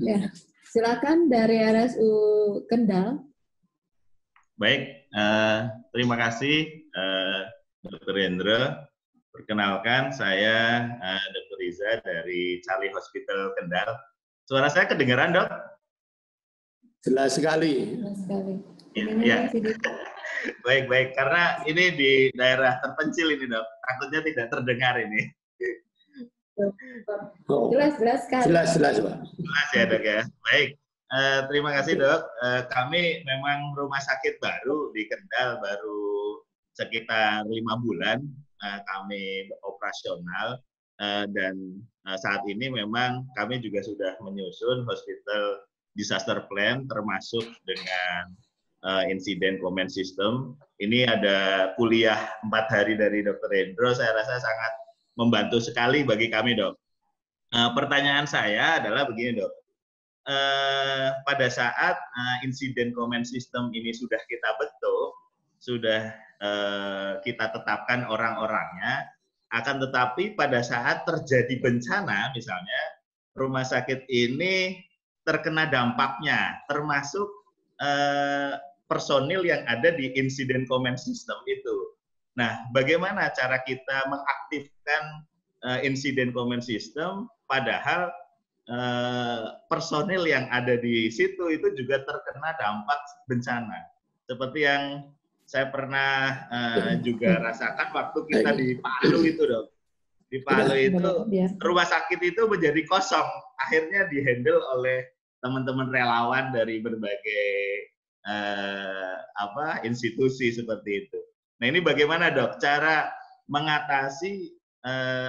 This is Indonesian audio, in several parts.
Ya, silakan dari RSU Kendal. Baik, terima kasih Dr. Hendra. Perkenalkan, saya Dr. Riza dari Charlie Hospital Kendal. Suara saya kedengaran, Dok? Jelas sekali. Jelas sekali. Ya. Baik. Karena ini di daerah terpencil ini, Dok. Takutnya tidak terdengar ini. Jelas sekali. Jelas, Pak. Jelas ya, Dok ya. Baik. Terima kasih, Dok. Kami memang rumah sakit baru di Kendal, baru sekitar 5 bulan kami operasional, dan saat ini memang kami juga sudah menyusun hospital disaster plan termasuk dengan insiden command system. Ini ada kuliah 4 hari dari Dr. Hendro, saya rasa sangat membantu sekali bagi kami, Dok. Pertanyaan saya adalah begini, Dok. Pada saat insiden command system ini sudah kita bentuk, sudah kita tetapkan orang-orangnya, akan tetapi pada saat terjadi bencana, misalnya rumah sakit ini terkena dampaknya, termasuk personil yang ada di insiden command system itu. Nah, bagaimana cara kita mengaktifkan insiden command system, padahal personil yang ada di situ itu juga terkena dampak bencana. Seperti yang saya pernah juga rasakan waktu kita di Palu itu, Dok. Di Palu itu rumah sakit itu menjadi kosong, akhirnya dihandle oleh teman-teman relawan dari berbagai institusi seperti itu. Nah, ini bagaimana, Dok, cara mengatasi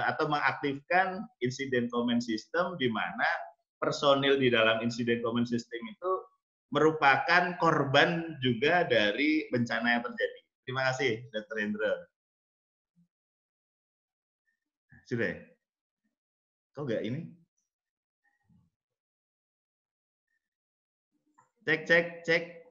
atau mengaktifkan insiden command system di mana personil di dalam insiden command system itu merupakan korban juga dari bencana yang terjadi. Terima kasih, Dr. Hendra. Sudah ya? Kok nggak ini? Cek.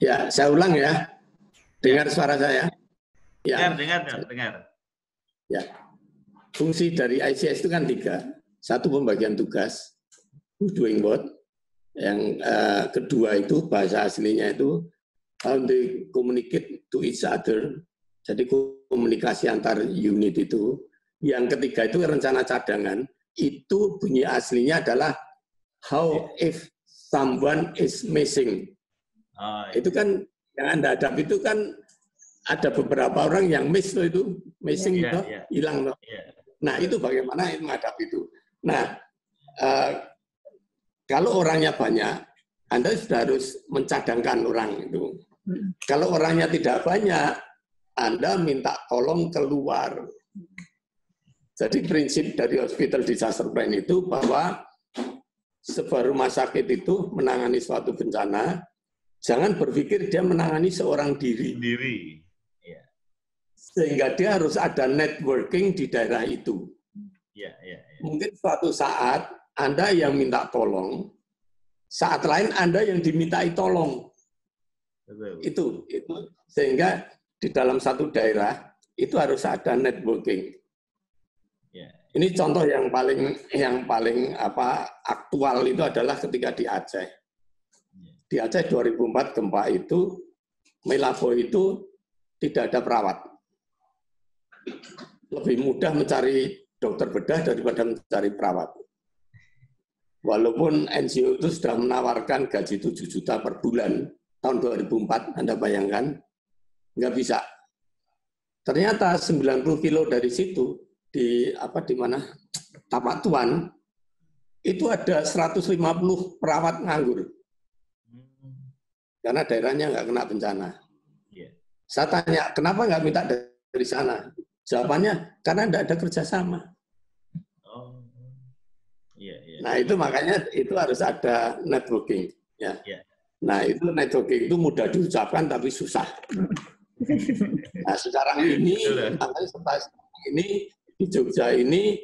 Ya, saya ulang ya. Dengar suara saya? Ya. Dengar. Ya. Fungsi dari ICS itu kan 3. 1, pembagian tugas, who's doing what. Yang kedua itu bahasa aslinya itu how they communicate to each other. Jadi komunikasi antar unit itu. Yang ketiga itu rencana cadangan. Itu bunyi aslinya adalah how if someone is missing. Itu kan yang Anda hadapi itu kan ada beberapa orang yang missing itu hilang. Nah, itu bagaimana menghadapi itu. Nah, kalau orangnya banyak, Anda sudah harus mencadangkan orang itu. Kalau orangnya tidak banyak, Anda minta tolong keluar. Jadi prinsip dari hospital disaster plan itu bahwa sebuah rumah sakit itu menangani suatu bencana, jangan berpikir dia menangani seorang diri. Sehingga dia harus ada networking di daerah itu. Mungkin suatu saat Anda yang minta tolong, saat lain Anda yang dimintai tolong. Itu. Sehingga di dalam satu daerah itu harus ada networking. Ini contoh yang paling aktual itu adalah ketika di Aceh. Di Aceh 2004 gempa itu, Melabo itu tidak ada perawat. Lebih mudah mencari dokter bedah daripada mencari perawat. Walaupun NGO itu sudah menawarkan gaji 7 juta per bulan tahun 2004, Anda bayangkan, nggak bisa. Ternyata 90 kilo dari situ, di mana Tapak Tuan, itu ada 150 perawat nganggur. Karena daerahnya nggak kena bencana. Saya tanya, kenapa nggak minta dari sana? Jawabannya, karena tidak ada kerjasama. Nah, itu makanya itu harus ada networking. Nah, itu networking itu mudah diucapkan tapi susah. Nah, sekarang ini, di Jogja ini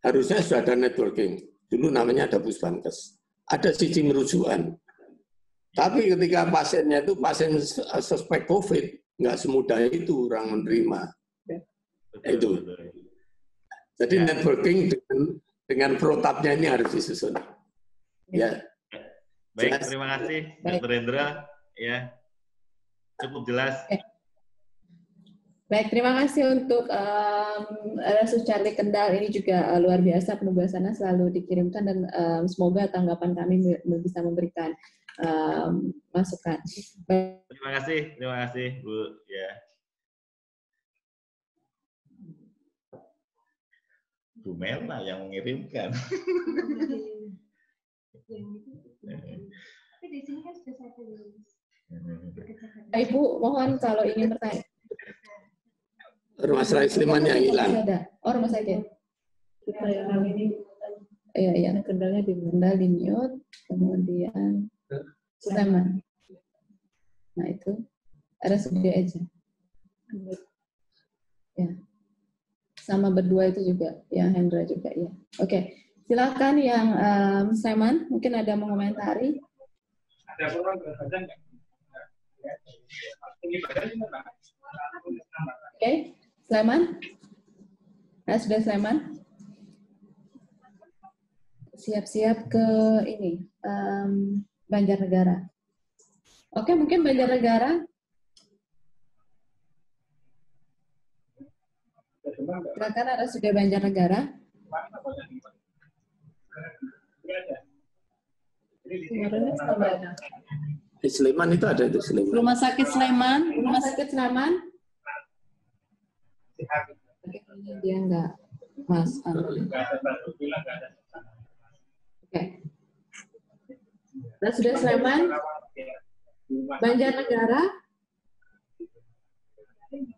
harusnya sudah ada networking. Dulu namanya ada Pusbankes. ada sistem rujukan. Tapi ketika pasiennya itu pasien suspek COVID, nggak semudah itu orang menerima. Itu. Jadi networking dengan protapnya ini harus disusun. Ya. Baik, terima kasih, Dr. Hendra. Ya, cukup jelas. Baik, terima kasih untuk RSU Charlie Kendal. Ini juga luar biasa, penugasannya selalu dikirimkan dan semoga tanggapan kami bisa memberikan masukan. Terima kasih Bu. Ya. Bu Mela yang mengirimkan. Tapi di sini kan sudah saya tulis. Ibu, mohon kalau ingin bertanya. Rumah sakit Sleman yang hilang. Oh, rumah sakit. Iya, kendalnya di mute, kemudian Sleman. Nah, itu RSUD aja. Ya. Sama berdua itu juga, yang Hendra juga, ya. Oke, silakan yang Sleman, mungkin ada mau komentari. Ada orang berbadan nggak? Ini badan apa? Oke, Sleman. Sudah Sleman. Siap-siap ke ini, Banjarnegara. Oke, mungkin Banjarnegara. Silakan ada sudah Banjarnegara. Di Sleman itu ada itu Sleman. Rumah Sakit Sleman. Dia enggak, Mas. Oke. Nah, sudah Sleman. Banjarnegara.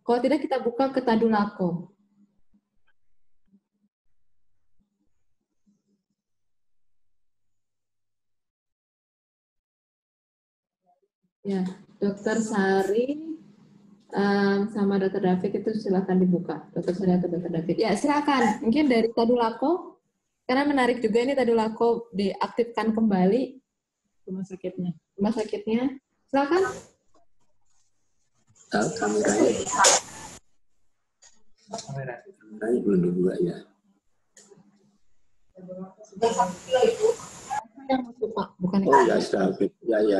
Kalau tidak kita buka ke Tadulako. Ya, Dokter Sari sama Dokter David itu silakan dibuka. Dokter Sari atau Dokter David. Ya, silakan. Mungkin dari Tadulako, karena menarik juga ini Tadulako diaktifkan kembali rumah sakitnya. Silakan. Kameranya belum dibuka ya. Bukan. Oh ya sudah,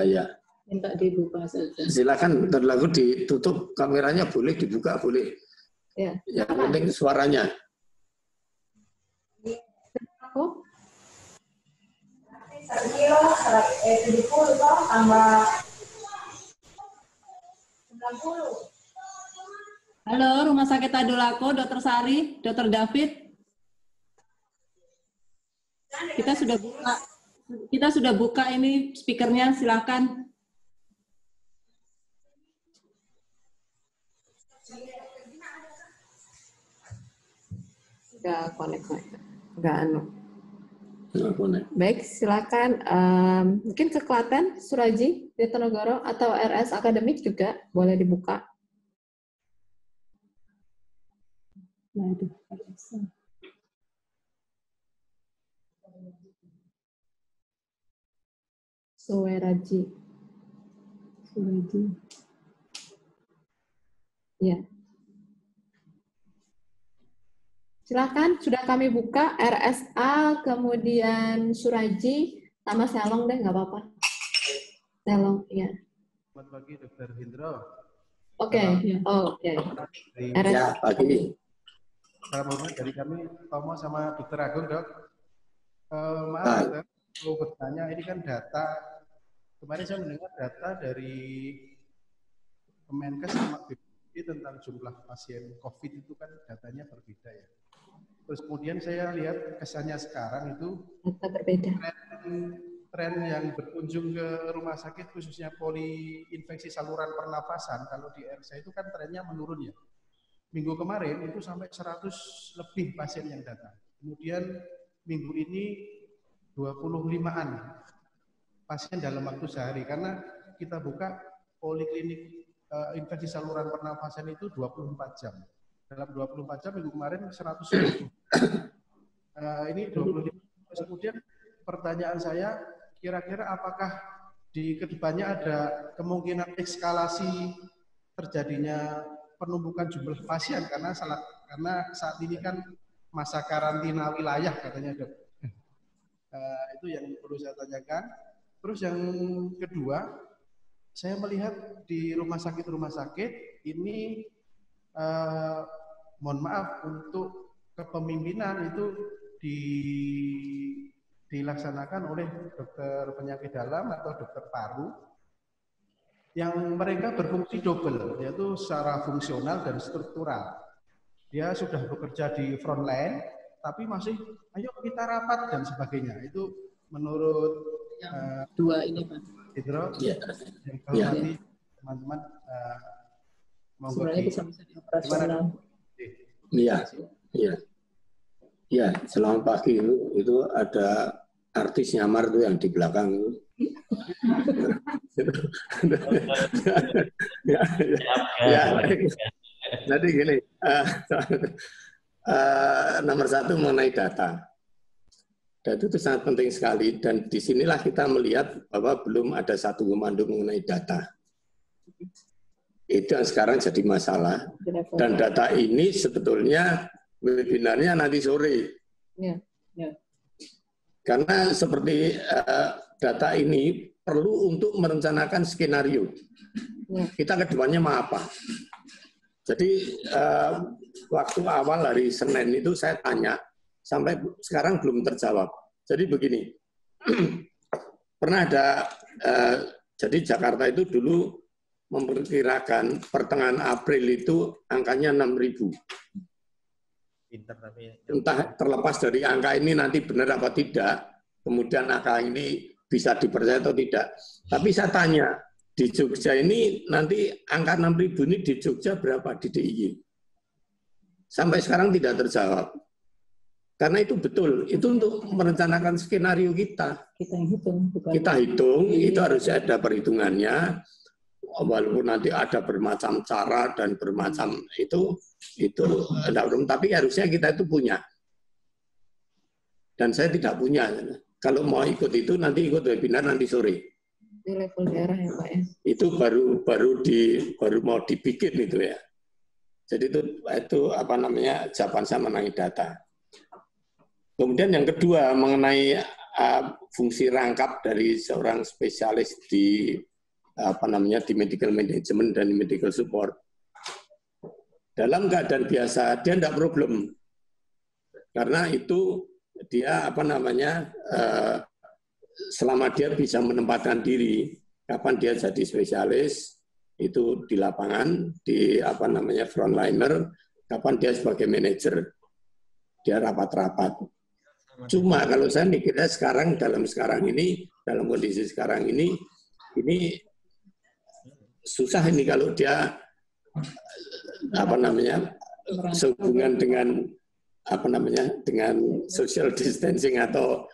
ya. Minta dibuka saja. Silakan terlalu ditutup kameranya, boleh dibuka boleh. Ya. Yang penting suaranya. Aku. 70 tambah 90. Halo, Rumah Sakit Tadulako, Dokter Sari, Dokter David. Kita sudah buka ini speakernya, silakan. Nggak connect. Nggak anu. Baik, silakan. Mungkin ke Klaten, Suraji, Diponegoro, atau RS Akademik juga boleh dibuka. Nah, itu RS. Suraji. Ya. Silakan, sudah kami buka RSA, kemudian Suraji, sama Selong deh, nggak apa-apa. Selong, ya. Selamat pagi, Dr. Hendro. Oke, Ya, pagi. Salam hormat dari kami, Tomo sama Dr. Agung, Dok. Maaf, Dokter, mau bertanya, ini kan data, kemarin saya mendengar data dari Kemenkes sama BPJS tentang jumlah pasien COVID itu kan datanya berbeda ya. Terus kemudian saya lihat kesannya sekarang itu berbeda. Tren yang berkunjung ke rumah sakit khususnya poliinfeksi saluran pernafasan, kalau di RSA itu kan trennya menurun ya. Minggu kemarin itu sampai 100 lebih pasien yang datang. Kemudian minggu ini 25-an pasien dalam waktu sehari, karena kita buka poliklinik infeksi saluran pernafasan itu 24 jam. Dalam 24 jam minggu kemarin 100 lebih. Ini 25. Kemudian pertanyaan saya, kira-kira apakah di kedepannya ada kemungkinan eskalasi terjadinya penumpukan jumlah pasien karena saat ini kan masa karantina wilayah katanya, Dok. Itu yang perlu saya tanyakan. Terus yang kedua, saya melihat di rumah sakit ini mohon maaf untuk kepemimpinan itu dilaksanakan oleh dokter penyakit dalam atau dokter paru yang mereka berfungsi double, yaitu secara fungsional dan struktural. Dia sudah bekerja di front line, tapi masih ayo kita rapat dan sebagainya. Itu menurut dua ini Pak. Hidro, yang hormati teman-teman. Sebenarnya bisa operasional. Iya, selamat pagi. Itu ada artis nyamar tuh yang di belakang. Jadi gini, nomor satu mengenai data. Data itu sangat penting sekali, dan disinilah kita melihat bahwa belum ada satu komando mengenai data. Itu yang sekarang jadi masalah. Dan data ini sebetulnya webinarnya nanti sore. Ya. Karena seperti data ini perlu untuk merencanakan skenario. Ya. Kita ke depannya mau apa? Jadi waktu awal hari Senin itu saya tanya, sampai sekarang belum terjawab. Jadi begini, pernah ada, jadi Jakarta itu dulu memperkirakan pertengahan April itu angkanya 6.000. Entah terlepas dari angka ini nanti benar apa tidak, kemudian angka ini bisa dipercaya atau tidak. Tapi saya tanya, di Jogja ini nanti angka 6.000 ini di Jogja berapa di DIY? Sampai sekarang tidak terjawab. Karena itu betul, itu untuk merencanakan skenario kita. Kita hitung, bukan? Kita hitung, itu harus ada perhitungannya. Walaupun nanti ada bermacam cara dan bermacam itu tapi harusnya kita itu punya. Dan saya tidak punya. Kalau mau ikut itu nanti ikut webinar nanti sore. Di level daerah ya Pak ya. Itu baru mau dibikin itu ya. Jadi itu apa namanya, jawaban saya mengenai data. Kemudian yang kedua mengenai fungsi rangkap dari seorang spesialis di di medical management dan medical support. Dalam keadaan biasa dia tidak problem, karena itu dia selama dia bisa menempatkan diri, kapan dia jadi spesialis itu di lapangan, di frontliner, kapan dia sebagai manajer, dia rapat-rapat. Cuma kalau saya mikirnya dalam kondisi sekarang ini susah ini kalau dia sehubungan dengan dengan social distancing atau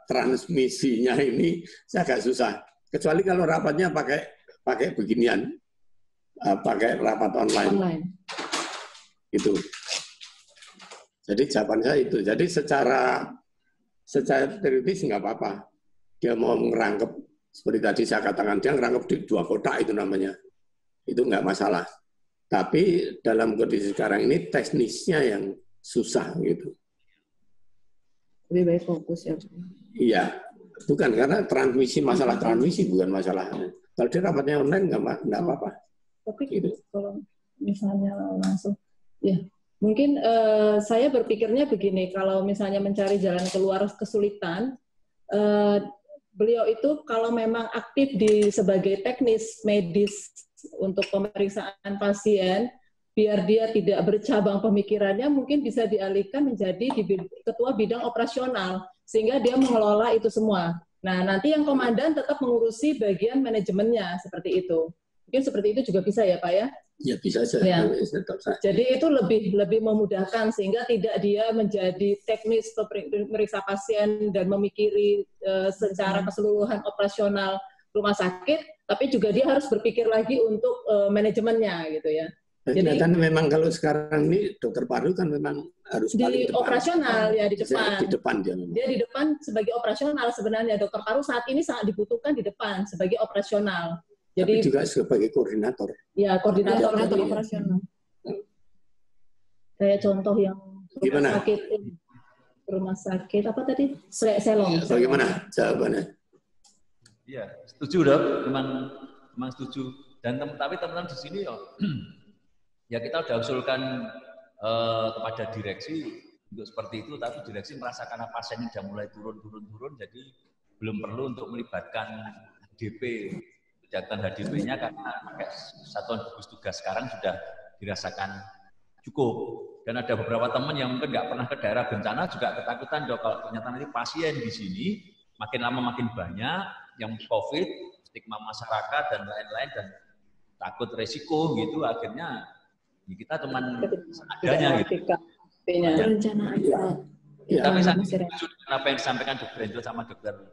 transmisinya ini saya agak susah. Kecuali kalau rapatnya pakai beginian, pakai rapat online. Itu. Jadi jawaban saya itu. Jadi secara teoritis nggak apa-apa. Dia mau ngerangkep, seperti tadi saya katakan, dia ngerangkep di 2 kotak itu namanya. Itu nggak masalah. Tapi dalam kondisi sekarang ini teknisnya yang susah gitu. Lebih baik fokus ya. Iya, bukan karena masalah transmisi bukan masalah. Kalau dia rapatnya online nggak apa-apa. Tapi gitu. Kalau misalnya langsung, ya mungkin saya berpikirnya begini, kalau misalnya mencari jalan keluar kesulitan, beliau itu kalau memang aktif sebagai teknis medis untuk pemeriksaan pasien, biar dia tidak bercabang pemikirannya, mungkin bisa dialihkan menjadi ketua bidang operasional, sehingga dia mengelola itu semua. Nah, nanti yang komandan tetap mengurusi bagian manajemennya, seperti itu. Mungkin seperti itu juga bisa ya Pak ya? Ya bisa saja. Ya. Jadi itu lebih memudahkan, sehingga tidak dia menjadi teknis pemeriksa pasien dan memikiri secara keseluruhan operasional rumah sakit, tapi juga dia harus berpikir lagi untuk manajemennya gitu ya. Kelihatan memang kalau sekarang ini dokter paru kan memang harus di operasional ya, di depan. Di depan dia memang. Dia di depan sebagai operasional sebenarnya. Dokter paru saat ini sangat dibutuhkan di depan sebagai operasional. Tapi Jadi juga sebagai koordinator. ya koordinator operasional. Kayak contoh yang Gimana? rumah sakit apa tadi? Selong. Bagaimana jawabannya? Iya, setuju dok. Memang setuju. Dan tapi teman-teman di sini ya kita sudah usulkan kepada direksi untuk seperti itu, tapi direksi merasakan pasien ini sudah mulai turun, jadi belum perlu untuk melibatkan HDP, kejahatan HDP-nya karena pakai satuan gugus tugas sekarang sudah dirasakan cukup. Dan ada beberapa teman yang mungkin nggak pernah ke daerah bencana juga ketakutan dok, kalau ternyata nanti pasien di sini makin lama makin banyak yang COVID, stigma masyarakat dan lain-lain, dan takut resiko gitu, akhirnya ya kita cuman seadanya gitu. Perencanaan. Ya. Tapi saya setuju dengan apa yang disampaikan Dr. Hendro sama Dr.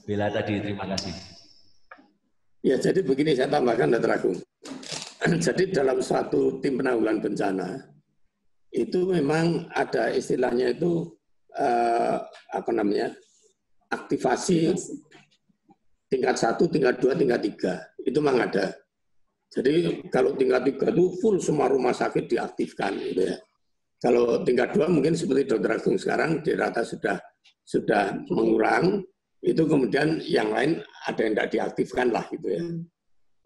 Bella tadi. Terima kasih. Ya, jadi begini saya tambahkan, Dr. Agung. Jadi dalam suatu tim penanggulangan bencana itu memang ada istilahnya itu aktivasi tingkat 1, tingkat 2, tingkat 3. Itu memang ada. Jadi kalau tingkat 3 itu full semua rumah sakit diaktifkan gitu ya. Kalau tingkat 2 mungkin seperti Dr. Agung sekarang di rata sudah mengurang, itu kemudian yang lain ada yang tidak diaktifkan lah gitu ya.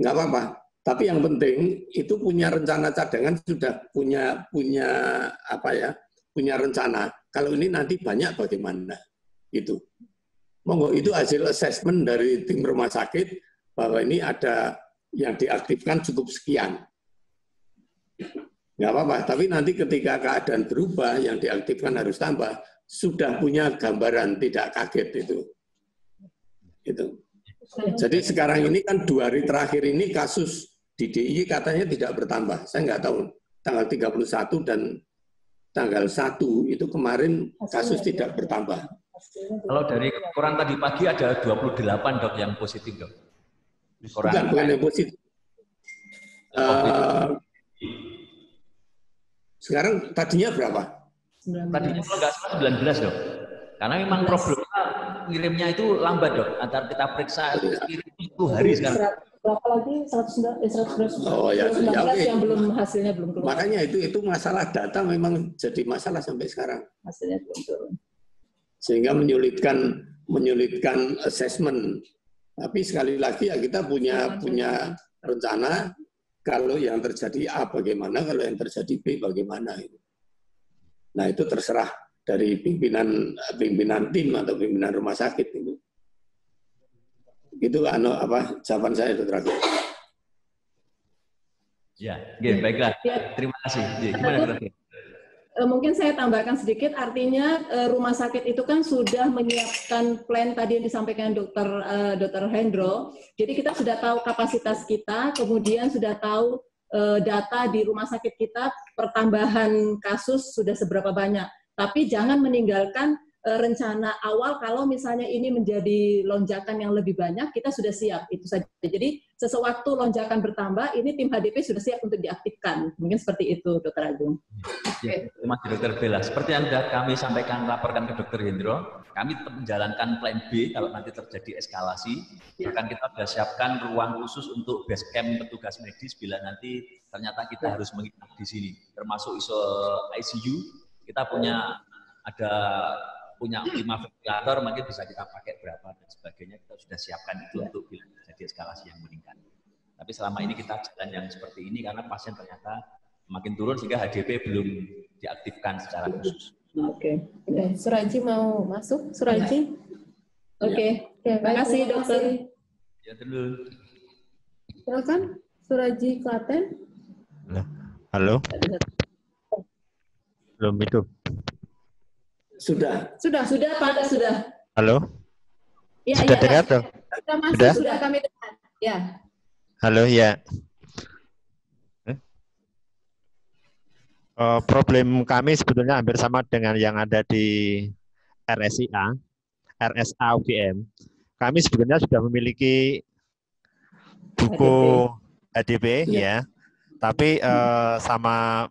Nggak apa-apa. Tapi yang penting itu punya rencana cadangan, sudah punya rencana. Kalau ini nanti banyak bagaimana gitu. Monggo itu hasil assessment dari tim rumah sakit bahwa ini ada yang diaktifkan cukup sekian. Nggak apa-apa, tapi nanti ketika keadaan berubah, yang diaktifkan harus tambah, sudah punya gambaran, tidak kaget itu. Jadi sekarang ini kan 2 hari terakhir ini kasus di DIY katanya tidak bertambah. Saya nggak tahu, tanggal 31 dan tanggal 1 itu kemarin kasus tidak bertambah. Kalau dari koran tadi pagi ada 28 dok yang positif dok. Bukan yang positif. Sekarang tadinya berapa? Tadinya kalau nggak salah 19 dok. Karena memang problemnya ngirimnya itu lambat dok. Antara kita periksa kirim 10 hari sekarang. Berapa lagi 119 Oh ya, oke. yang belum hasilnya belum keluar. Makanya itu masalah data memang jadi masalah sampai sekarang. Hasilnya belum turun. Sehingga menyulitkan assessment. Tapi sekali lagi ya kita punya rencana, kalau yang terjadi A bagaimana, kalau yang terjadi B bagaimana. Nah itu terserah dari pimpinan tim atau pimpinan rumah sakit itu. Itu jawaban saya itu terakhir. Ya, baiklah. Terima kasih. Gimana terakhir? Mungkin saya tambahkan sedikit, artinya rumah sakit itu kan sudah menyiapkan plan tadi yang disampaikan Dr. Hendro. Jadi kita sudah tahu kapasitas kita, kemudian sudah tahu data di rumah sakit kita, pertambahan kasus sudah seberapa banyak. Tapi jangan meninggalkan rencana awal kalau misalnya ini menjadi lonjakan yang lebih banyak, kita sudah siap, itu saja. Jadi sesewaktu lonjakan bertambah, ini tim HDP sudah siap untuk diaktifkan. Mungkin seperti itu, Dr. Agung. Ya, terima kasih Dr. Bella. Seperti yang sudah kami laporkan ke Dr. Hendro, kami tetap menjalankan plan B kalau nanti terjadi eskalasi. Bahkan kita sudah siapkan ruang khusus untuk base camp petugas medis bila nanti ternyata kita harus menginap di sini. Termasuk ICU, kita punya 5 ventilator, mungkin bisa kita pakai berapa dan sebagainya, kita sudah siapkan itu untuk bila terjadi eskalasi yang meningkat. Tapi selama ini kita jalan yang seperti ini karena pasien ternyata makin turun sehingga HDP belum diaktifkan secara khusus. Oke. Suraji mau masuk? Suraji? Oke. Terima kasih dokter. Ya, dulu. Silakan, Suraji Klaten. Halo. Belum itu. Sudah Pak, sudah. Halo. Ya, sudah dengar dong? Sudah masuk, sudah kami dengar. Ya. Halo ya. Problem kami sebetulnya hampir sama dengan yang ada di RSA UGM. Kami sebetulnya sudah memiliki buku HDP ya. Tapi sama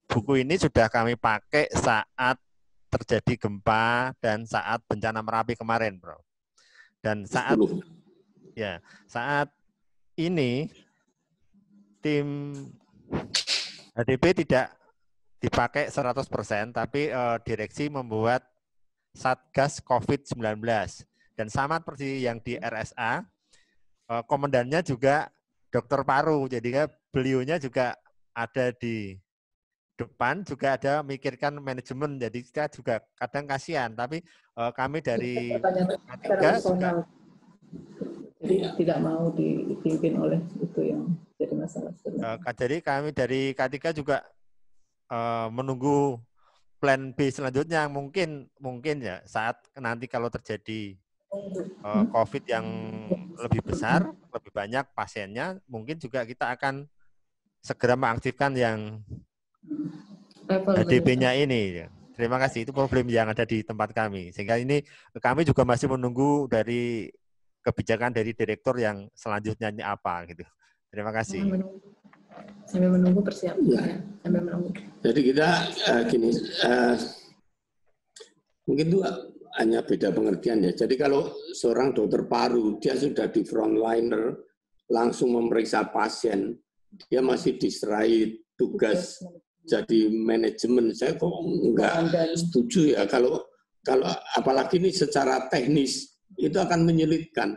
buku ini sudah kami pakai saat terjadi gempa dan saat bencana Merapi kemarin, Bro. Dan saat ini tim HDP tidak dipakai 100%, tapi direksi membuat Satgas COVID-19. Dan sama seperti yang di RSA, komandannya juga dokter paru, jadi beliaunya juga ada di depan, juga ada memikirkan manajemen, jadi kita juga kadang kasihan, tapi kami dari K3 juga, jadi tidak mau dipimpin oleh itu yang jadi masalah. Jadi kami dari K3 juga menunggu plan B selanjutnya, mungkin ya saat nanti kalau terjadi COVID yang lebih besar, lebih banyak pasiennya, mungkin juga kita akan segera mengaktifkan yang HDP-nya ini. Terima kasih, itu problem yang ada di tempat kami. Sehingga ini kami juga masih menunggu dari kebijakan dari direktur yang selanjutnya ini apa gitu. Terima kasih. Sambil menunggu persiapan. Ya. Sambil menunggu. Jadi kita gini, mungkin itu hanya beda pengertian ya. Jadi kalau seorang dokter paru, dia sudah di frontliner, langsung memeriksa pasien, dia masih diserahi tugas jadi manajemen. Saya kok enggak setuju ya kalau apalagi ini secara teknis itu akan menyulitkan.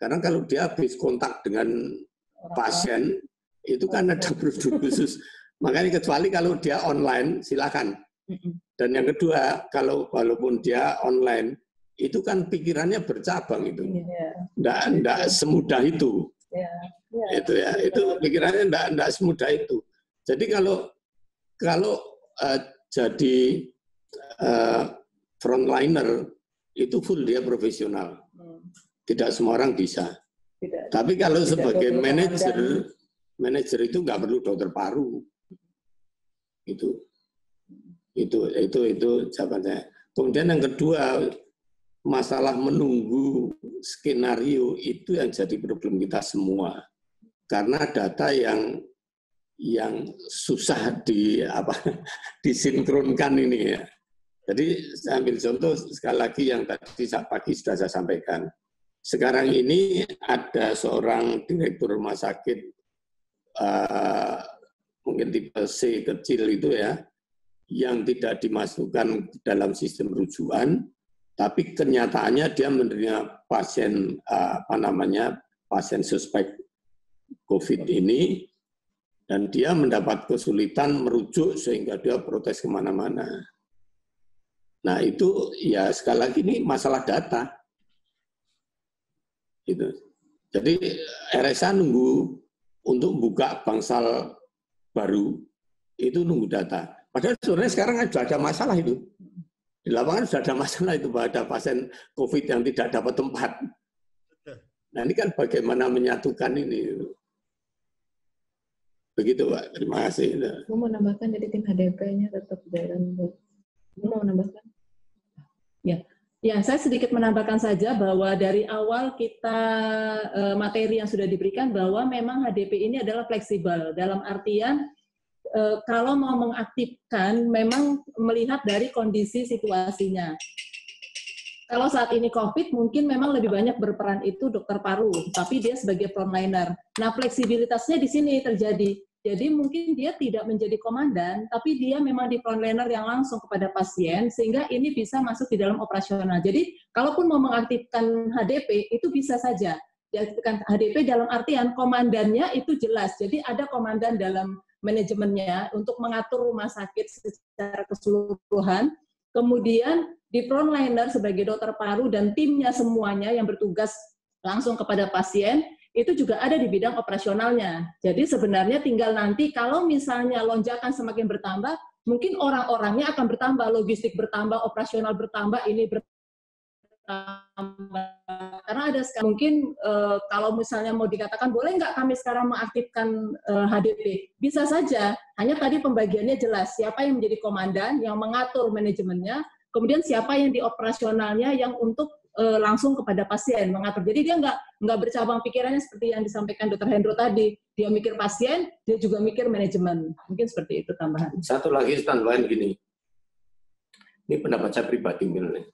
Karena kalau dia habis kontak dengan pasien, itu kan ada prosedur khusus. Makanya kecuali kalau dia online, silakan. Dan yang kedua, kalau walaupun dia online, itu kan pikirannya bercabang itu. Enggak semudah itu. Itu ya, itu pikirannya enggak semudah itu. Jadi kalau jadi frontliner itu full dia profesional. Tidak semua orang bisa. Tapi kalau sebagai manajer itu nggak perlu dokter paru. Itu jawaban saya. Kemudian yang kedua, masalah menunggu skenario itu yang jadi problem kita semua. Karena data yang susah disinkronkan ini ya. Jadi saya ambil contoh sekali lagi yang tadi pagi sudah saya sampaikan. Sekarang ini ada seorang direktur rumah sakit mungkin tipe C kecil itu ya, yang tidak dimasukkan dalam sistem rujukan, tapi kenyataannya dia menerima pasien pasien suspek COVID ini, dan dia mendapat kesulitan merujuk sehingga dia protes kemana-mana. Nah itu ya sekali lagi ini masalah data. Gitu. Jadi RSA nunggu untuk buka bangsal baru, itu nunggu data. Padahal sebenarnya sekarang sudah ada masalah itu. Di lapangan sudah ada masalah itu, bahwa ada pasien COVID yang tidak dapat tempat. Nah ini kan bagaimana menyatukan ini. Begitu Pak, terima kasih. Mau menambahkan dari tim HDP-nya tetap jalan. Mau menambahkan? Ya, saya sedikit menambahkan saja bahwa dari awal kita materi yang sudah diberikan bahwa memang HDP ini adalah fleksibel. Dalam artian kalau mau mengaktifkan memang melihat dari kondisi situasinya. Kalau saat ini COVID mungkin memang lebih banyak berperan itu dokter paru, tapi dia sebagai frontliner. Nah, fleksibilitasnya di sini terjadi. Jadi mungkin dia tidak menjadi komandan, tapi dia memang di frontliner yang langsung kepada pasien, sehingga ini bisa masuk di dalam operasional. Jadi, kalaupun mau mengaktifkan HDP, itu bisa saja. Diaktifkan HDP dalam artian komandannya itu jelas. Jadi ada komandan dalam manajemennya untuk mengatur rumah sakit secara keseluruhan. Kemudian di frontliner sebagai dokter paru dan timnya semuanya yang bertugas langsung kepada pasien, itu juga ada di bidang operasionalnya. Jadi sebenarnya tinggal nanti kalau misalnya lonjakan semakin bertambah, mungkin orang-orangnya akan bertambah, logistik bertambah, operasional bertambah, ini bertambah. Karena ada mungkin kalau misalnya mau dikatakan, boleh nggak kami sekarang mengaktifkan HDP? Bisa saja, hanya tadi pembagiannya jelas, siapa yang menjadi komandan, yang mengatur manajemennya, kemudian siapa yang di operasionalnya yang untuk langsung kepada pasien, mengatur. Jadi dia nggak bercabang pikirannya seperti yang disampaikan Dr. Hendro tadi. Dia mikir pasien, dia juga mikir manajemen. Mungkin seperti itu tambahan. Satu lagi tambahan gini. Ini pendapat saya pribadi mungkin.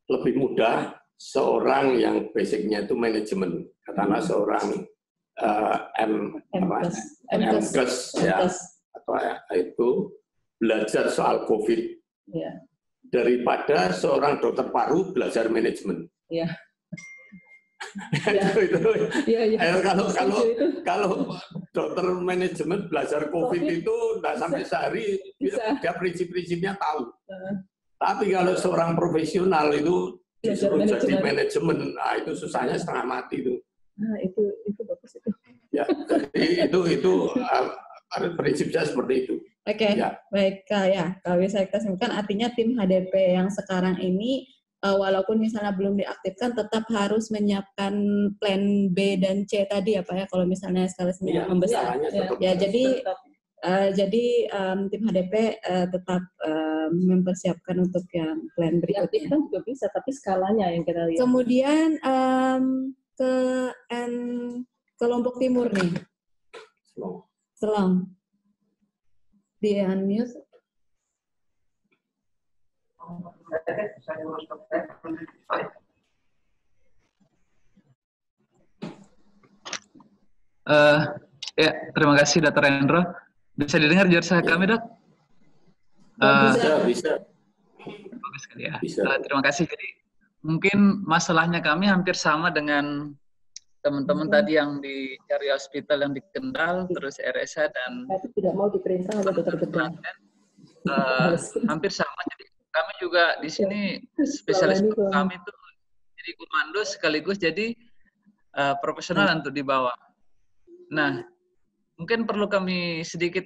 Lebih mudah seorang yang basicnya itu manajemen, katakanlah seorang MKes ya, atau itu belajar soal COVID daripada seorang dokter paru belajar manajemen. Kalau dokter manajemen belajar COVID itu nggak sampai sehari dia prinsip-prinsipnya tahu. Tapi kalau seorang profesional itu disuruh jadi manajemen, nah itu susahnya setengah mati itu. Nah, itu bagus itu. Ya, jadi itu prinsip saya seperti itu. Oke, baik ya. Kalau bisa kita simpulkan, artinya tim HDP yang sekarang ini walaupun misalnya belum diaktifkan, tetap harus menyiapkan plan B dan C tadi ya Pak ya. Kalau misalnya eskalasinya membesar. Jadi tim HDP tetap mempersiapkan untuk yang plan berikutnya. Kan juga bisa, tapi skalanya yang kita lihat. Kemudian ke Lombok Timur nih. Selong. Di unmute. Ya, terima kasih Dr. Hendro. Bisa didengar suara kami, Dok? Bisa. Bagus sekali ya. Terima kasih. Jadi mungkin masalahnya kami hampir sama dengan teman-teman tadi yang di Cari Hospital yang di Kendal, terus RSA dan tidak mau diperintah oleh dokter bedah. Hampir sama. Jadi kami juga di sini spesialis kami itu jadi komando sekaligus jadi profesional untuk dibawa. Nah, mungkin perlu kami sedikit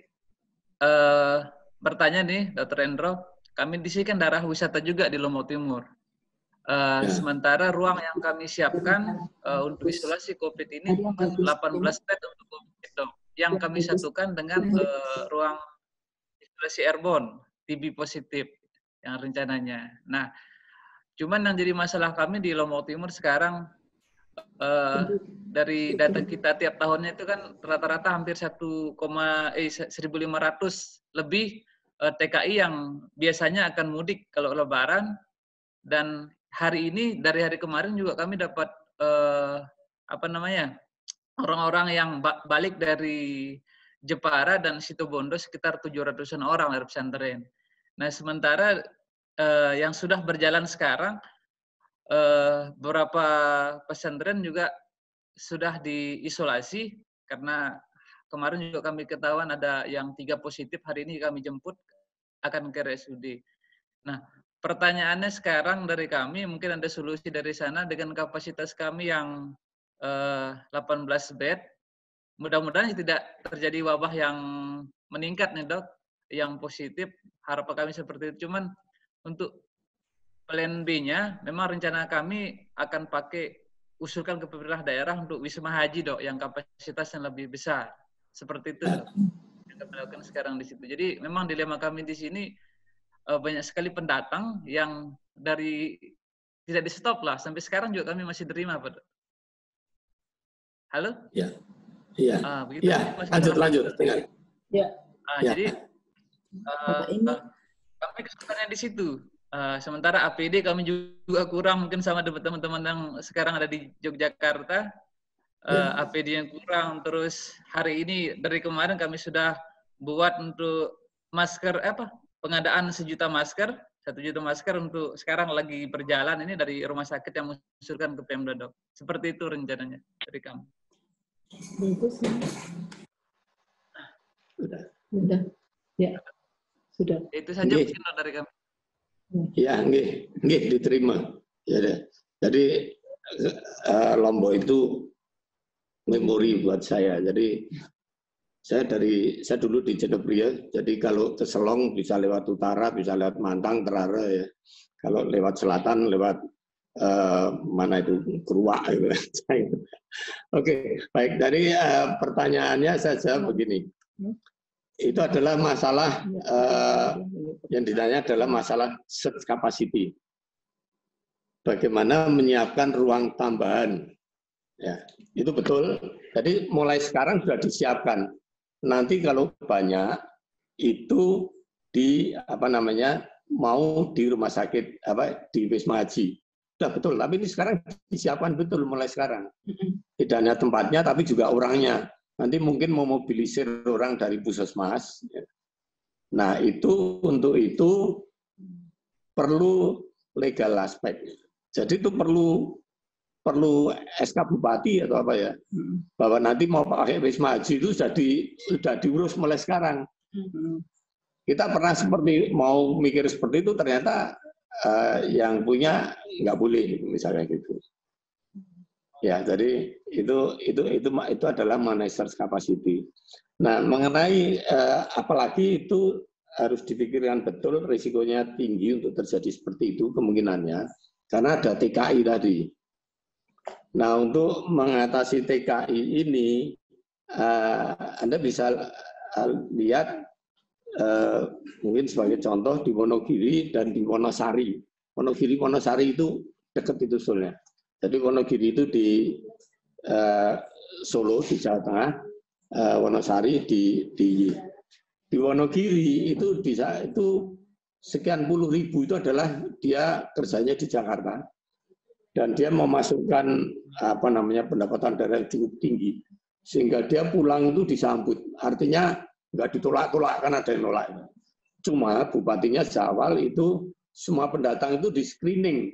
bertanya nih, Dr. Hendro. Kami di sini kan daerah wisata juga di Lombok Timur. Sementara ruang yang kami siapkan untuk isolasi COVID ini 18 bed untuk COVID, Dok. Yang kami satukan dengan ruang isolasi airborne, TB positif yang rencananya. Nah, cuman yang jadi masalah kami di Lombok Timur sekarang dari data kita tiap tahunnya itu kan rata-rata hampir 1.500 lebih TKI yang biasanya akan mudik kalau Lebaran, dan hari ini dari hari kemarin juga kami dapat orang-orang yang balik dari Jepara dan Situbondo sekitar 700-an orang dari pesantren. Nah, sementara yang sudah berjalan sekarang beberapa pesantren juga sudah diisolasi karena kemarin juga kami ketahuan ada yang 3 positif, hari ini kami jemput akan ke RSUD. Nah, pertanyaannya sekarang dari kami, mungkin ada solusi dari sana dengan kapasitas kami yang 18 bed. Mudah-mudahan tidak terjadi wabah yang meningkat nih, Dok, yang positif. Harapan kami seperti itu. Cuman untuk plan B-nya, memang rencana kami akan usulkan ke pemerintah daerah untuk wisma haji, Dok, yang kapasitasnya lebih besar. Seperti itu, Dok, yang kami lakukan sekarang di situ. Jadi memang dilema kami di sini banyak sekali pendatang yang dari tidak di stop lah. Sampai sekarang juga kami masih terima, Pak. Halo? Iya. Lanjut. Jadi kami kesulitannya di situ. Sementara APD kami juga kurang, mungkin sama teman-teman yang sekarang ada di Yogyakarta. APD yang kurang. Terus hari ini dari kemarin kami sudah buat untuk masker pengadaan 1 juta masker untuk sekarang lagi berjalan ini dari rumah sakit yang mengusulkan ke Pemda, Dok. Seperti itu rencananya dari kami. Sudah. Ya. Sudah. Itu saja mungkin dari kami. Ya, nggih diterima. Ya, jadi Lombok itu memori buat saya. Jadi saya dulu di Jenebria, jadi kalau ke Selong bisa lewat utara, bisa lewat Mantang, Terara ya. Kalau lewat selatan, lewat mana itu Keruak. Oke, baik. Dari pertanyaannya saja begini. Itu adalah masalah yang ditanya adalah masalah seat capacity. bagaimana menyiapkan ruang tambahan. Ya, itu betul. Jadi mulai sekarang sudah disiapkan. Nanti kalau banyak itu di mau di rumah sakit di Wisma Haji. Sudah betul, tapi ini sekarang disiapkan betul mulai sekarang. Tidak hanya tempatnya tapi juga orangnya. Nanti mungkin memobilisir orang dari puskesmas. Nah, untuk itu perlu legal aspek. Jadi itu perlu SK Bupati atau apa ya, bahwa nanti mau pakai Wisma Haji itu sudah diurus mulai sekarang. Kita pernah mau mikir seperti itu, ternyata yang punya nggak boleh, misalnya gitu. Ya, jadi itu adalah managers capacity. Nah, mengenai apalagi itu harus dipikirkan betul, risikonya tinggi untuk terjadi seperti itu kemungkinannya, karena ada TKI tadi. Nah, untuk mengatasi TKI ini, Anda bisa lihat mungkin sebagai contoh di Wonogiri dan di Wonosari. Wonosari itu dekat itu soalnya. Jadi Wonogiri itu di Solo di Jawa Tengah, Wonosari di Wonogiri itu sekian puluh ribu itu adalah dia kerjanya di Jakarta dan dia memasukkan pendapatan daerah yang cukup tinggi sehingga dia pulang itu disambut. Artinya nggak ditolak-tolak, kan ada yang nolak. Cuma bupatinya Jawal itu semua pendatang itu di screening.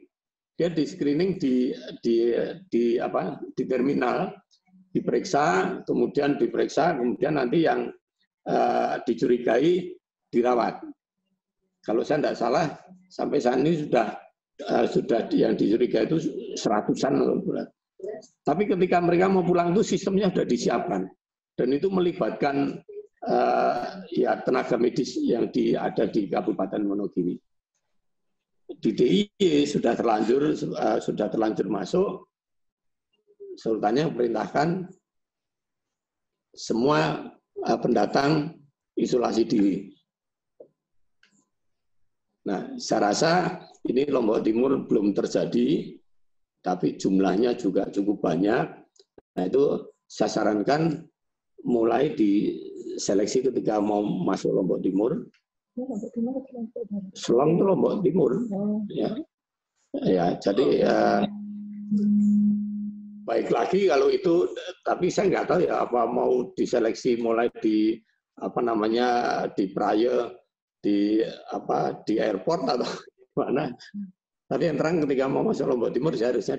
Dia di screening di terminal, diperiksa, kemudian nanti yang dicurigai dirawat. Kalau saya tidak salah sampai saat ini sudah yang dicurigai itu 100-an. Tapi ketika mereka mau pulang itu sistemnya sudah disiapkan dan itu melibatkan tenaga medis yang ada di Kabupaten Wonogiri. Di DIY sudah terlanjur masuk, sultannya memerintahkan semua pendatang isolasi diri. Nah, saya rasa ini Lombok Timur belum terjadi, tapi jumlahnya juga cukup banyak. Nah, itu saya sarankan mulai diseleksi ketika mau masuk Lombok Timur. Selong itu Lombok Timur. Ya, jadi baik lagi kalau itu, tapi saya nggak tahu ya apa mau diseleksi mulai di di Praia, di airport atau mana. Tapi yang terang ketika mau masuk Lombok Timur seharusnya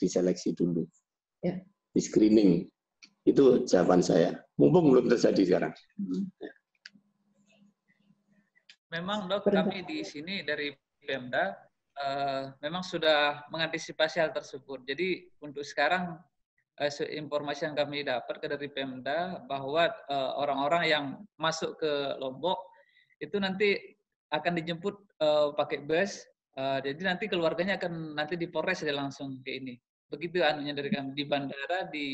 diseleksi dulu, di screening. Itu jawaban saya. Mumpung belum terjadi sekarang. Memang Dok, kami di sini dari Pemda memang sudah mengantisipasi hal tersebut. Jadi untuk sekarang informasi yang kami dapat dari Pemda bahwa orang-orang yang masuk ke Lombok itu nanti akan dijemput pakai bus. Jadi nanti keluarganya akan nanti di Polres langsung ke ini. Begitu anunya dari kami di bandara di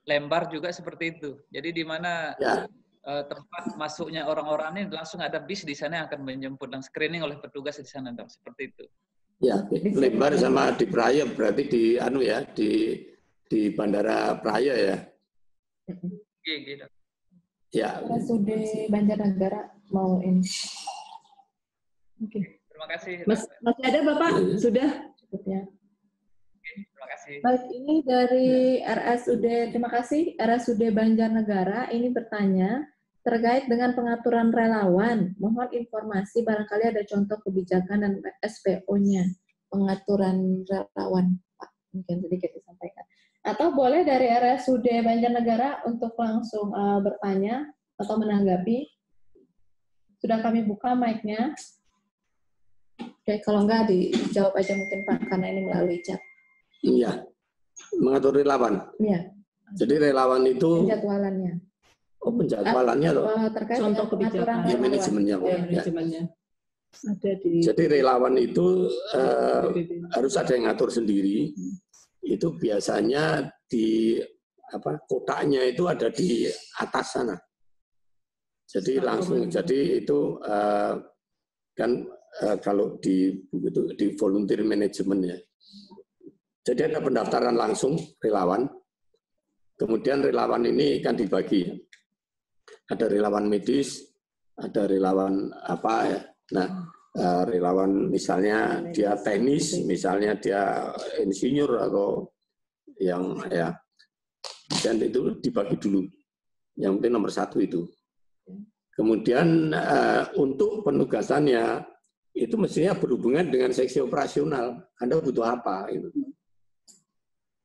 Lembar juga seperti itu. Jadi di mana tempat masuknya orang-orang ini langsung ada bis di sana yang akan menjemput dan screening oleh petugas di sana, Dok. Seperti itu. Ya, Lembar sama di Praia berarti di Bandara Praia ya. Iya, Dok. Ya. RSUD Banjarnegara mau ini. Oke. Terima kasih. Masih ada Bapak? Sudah? Cukupnya. Terima kasih. Baik, ini dari RSUD, terima kasih. RSUD Banjarnegara ini bertanya terkait dengan pengaturan relawan. Mohon informasi barangkali ada contoh kebijakan dan SPO-nya pengaturan relawan, Pak. Mungkin sedikit disampaikan. Atau boleh dari RSUD Banjarnegara untuk langsung bertanya atau menanggapi. Sudah kami buka mic-nya. Oke, kalau enggak dijawab aja mungkin Pak, karena ini melalui chat. Iya, mengatur relawan. Iya. Jadi relawan itu penjadwalannya. Oh, penjadwalannya loh. Terkait contoh kebijakan. Ya, manajemennya. Manajemennya. Ada di. Jadi relawan itu harus ada yang ngatur sendiri. Itu biasanya di kotaknya itu ada di atas sana. Jadi langsung, jadi itu kan kalau di volunteer management ya. Jadi ada pendaftaran langsung relawan. Kemudian relawan ini kan dibagi. Ada relawan medis, ada relawan apa ya. Nah, relawan misalnya dia teknis, misalnya dia insinyur atau yang ya. Dan itu dibagi dulu. Yang penting nomor 1 itu. Kemudian untuk penugasannya itu mestinya berhubungan dengan seksi operasional. Anda butuh apa? Gitu.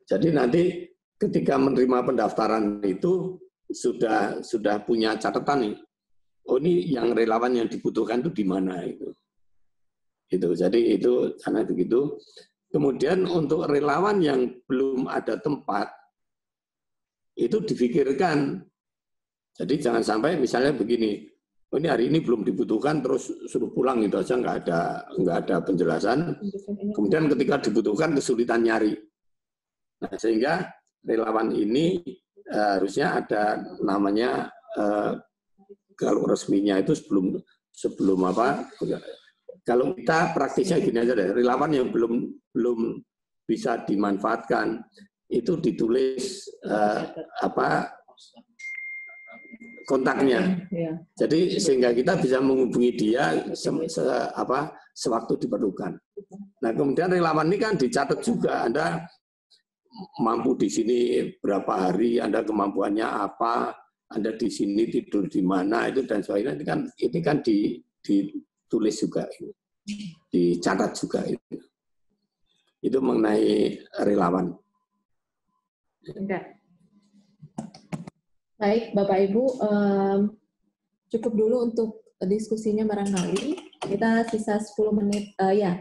Jadi nanti ketika menerima pendaftaran itu sudah punya catatan nih. Oh ini yang relawan yang dibutuhkan itu di mana itu. Itu. Jadi itu karena begitu. Kemudian untuk relawan yang belum ada tempat itu difikirkan. Jadi jangan sampai misalnya begini, oh ini hari ini belum dibutuhkan terus suruh pulang gitu aja nggak ada penjelasan. Kemudian ketika dibutuhkan kesulitan nyari. Nah, sehingga relawan ini harusnya ada namanya kalau resminya itu sebelum apa? Kalau kita praktisnya gini aja deh, relawan yang belum bisa dimanfaatkan itu ditulis kontaknya. Jadi sehingga kita bisa menghubungi dia sewaktu diperlukan. Nah, kemudian relawan ini kan dicatat juga, Anda mampu di sini berapa hari, Anda kemampuannya apa, Anda di sini tidur di mana, itu dan sebagainya. Ini kan ditulis juga, dicatat juga itu. Itu mengenai relawan. Baik, Bapak Ibu, cukup dulu untuk diskusinya barangkali. Kita sisa 10 menit,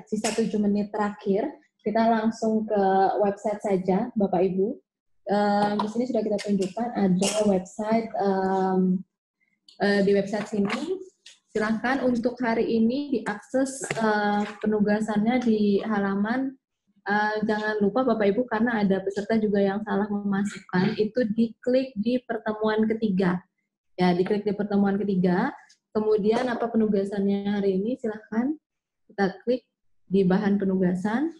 sisa 7 menit terakhir. Kita langsung ke website saja, Bapak Ibu. Di sini sudah kita tunjukkan ada website, di website sini. Silakan untuk hari ini diakses penugasannya di halaman. Jangan lupa Bapak Ibu karena ada peserta juga yang salah memasukkan, itu diklik di pertemuan ketiga. Ya, diklik di pertemuan ketiga. Kemudian apa penugasannya hari ini? Silahkan kita klik di bahan penugasan.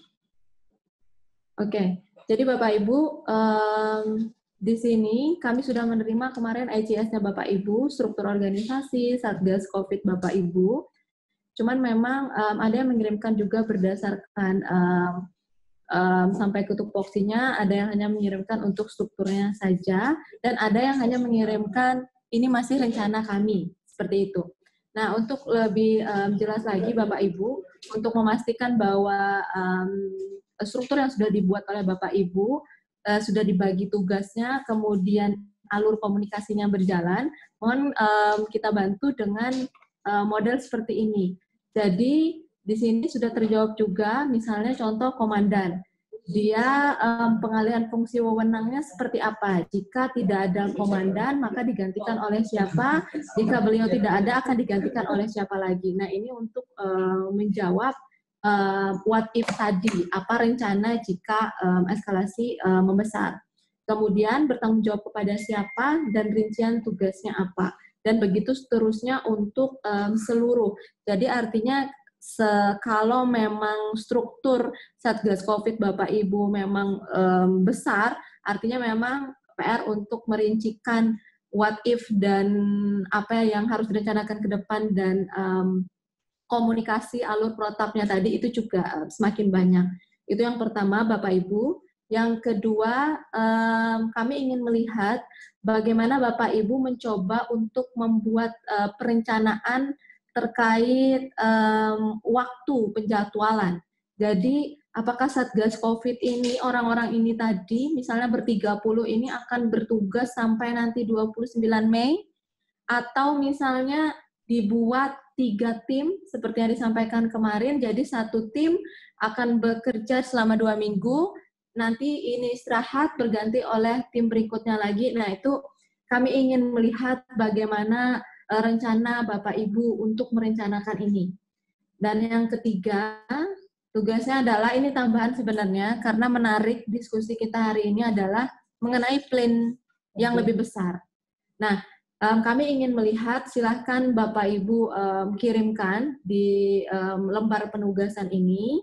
Oke, jadi Bapak Ibu, di sini kami sudah menerima kemarin ICS-nya Bapak Ibu, struktur organisasi, Satgas COVID Bapak Ibu. Cuman memang ada yang mengirimkan juga berdasarkan sampai ke tupoksinya, ada yang hanya mengirimkan untuk strukturnya saja, dan ada yang hanya mengirimkan ini masih rencana kami, seperti itu. Nah, untuk lebih jelas lagi Bapak Ibu, untuk memastikan bahwa struktur yang sudah dibuat oleh Bapak Ibu, sudah dibagi tugasnya, kemudian alur komunikasinya berjalan, mohon kita bantu dengan model seperti ini. Jadi, di sini sudah terjawab juga, misalnya contoh komandan. Dia pengalihan fungsi wewenangnya seperti apa? Jika tidak ada komandan, maka digantikan oleh siapa? Jika beliau tidak ada, akan digantikan oleh siapa lagi? Nah, ini untuk menjawab what if tadi, apa rencana jika eskalasi membesar. Kemudian bertanggung jawab kepada siapa dan rincian tugasnya apa. Dan begitu seterusnya untuk seluruh. Jadi artinya kalau memang struktur Satgas COVID Bapak Ibu memang besar, artinya memang PR untuk merincikan what if dan apa yang harus direncanakan ke depan dan komunikasi alur protapnya tadi itu juga semakin banyak. Itu yang pertama Bapak Ibu. Yang kedua, kami ingin melihat bagaimana Bapak Ibu mencoba untuk membuat perencanaan terkait waktu penjadwalan. Jadi, apakah Satgas COVID ini, orang-orang ini tadi, misalnya ber-30 ini akan bertugas sampai nanti 29 Mei, atau misalnya dibuat 3 tim, seperti yang disampaikan kemarin, jadi 1 tim akan bekerja selama 2 minggu, nanti ini istirahat, berganti oleh tim berikutnya lagi. Nah, itu kami ingin melihat bagaimana rencana Bapak Ibu untuk merencanakan ini. Dan yang ketiga, tugasnya adalah, ini tambahan sebenarnya, karena menarik diskusi kita hari ini adalah mengenai plan yang lebih besar. Nah, kami ingin melihat, silahkan Bapak Ibu kirimkan di lembar penugasan ini,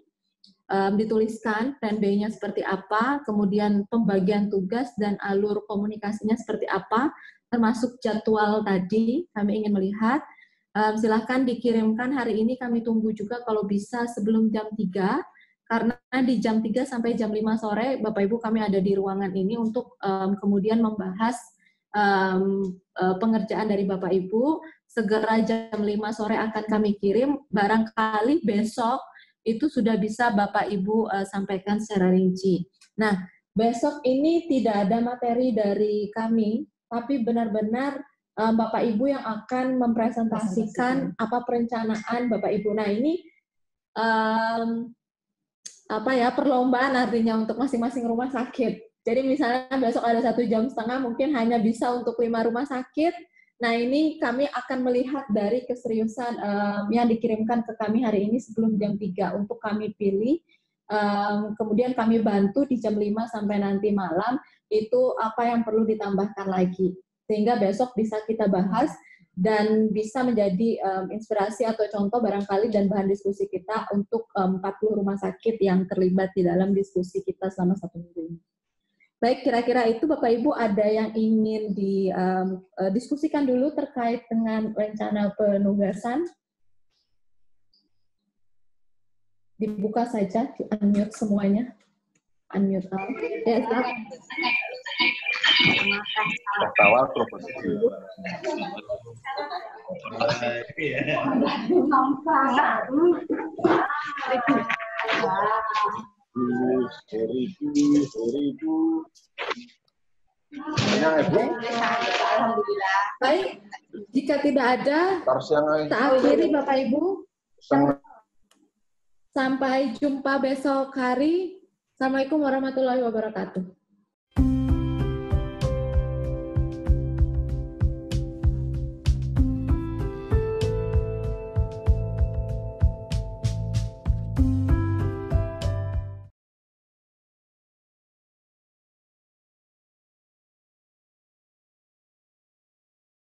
dituliskan plan B-nya seperti apa, kemudian pembagian tugas dan alur komunikasinya seperti apa, termasuk jadwal tadi kami ingin melihat. Silahkan dikirimkan hari ini, kami tunggu juga kalau bisa sebelum jam 3, karena di jam 3 sampai jam 5 sore Bapak Ibu kami ada di ruangan ini untuk kemudian membahas pengerjaan dari Bapak Ibu. Segera jam 5 sore akan kami kirim, barangkali besok itu sudah bisa Bapak Ibu sampaikan secara rinci. Nah, besok ini tidak ada materi dari kami, tapi benar-benar Bapak Ibu yang akan mempresentasikan apa perencanaan Bapak Ibu. Nah, ini perlombaan artinya untuk masing-masing rumah sakit. Jadi misalnya besok ada 1,5 jam, mungkin hanya bisa untuk 5 rumah sakit. Nah, ini kami akan melihat dari keseriusan yang dikirimkan ke kami hari ini sebelum jam 3 untuk kami pilih. Kemudian kami bantu di jam 5 sampai nanti malam itu apa yang perlu ditambahkan lagi. Sehingga besok bisa kita bahas dan bisa menjadi inspirasi atau contoh barangkali dan bahan diskusi kita untuk 40 rumah sakit yang terlibat di dalam diskusi kita selama 1 minggu ini. Baik, kira-kira itu Bapak Ibu ada yang ingin didiskusikan dulu terkait dengan rencana penugasan? Dibuka saja, di-unmute semuanya. Unmute all. Ya, silakan. Awal proposisi. Alhamdulillah. Baik, jika tidak ada, kita akhiri Bapak Ibu. Sampai jumpa besok hari. Assalamualaikum warahmatullahi wabarakatuh.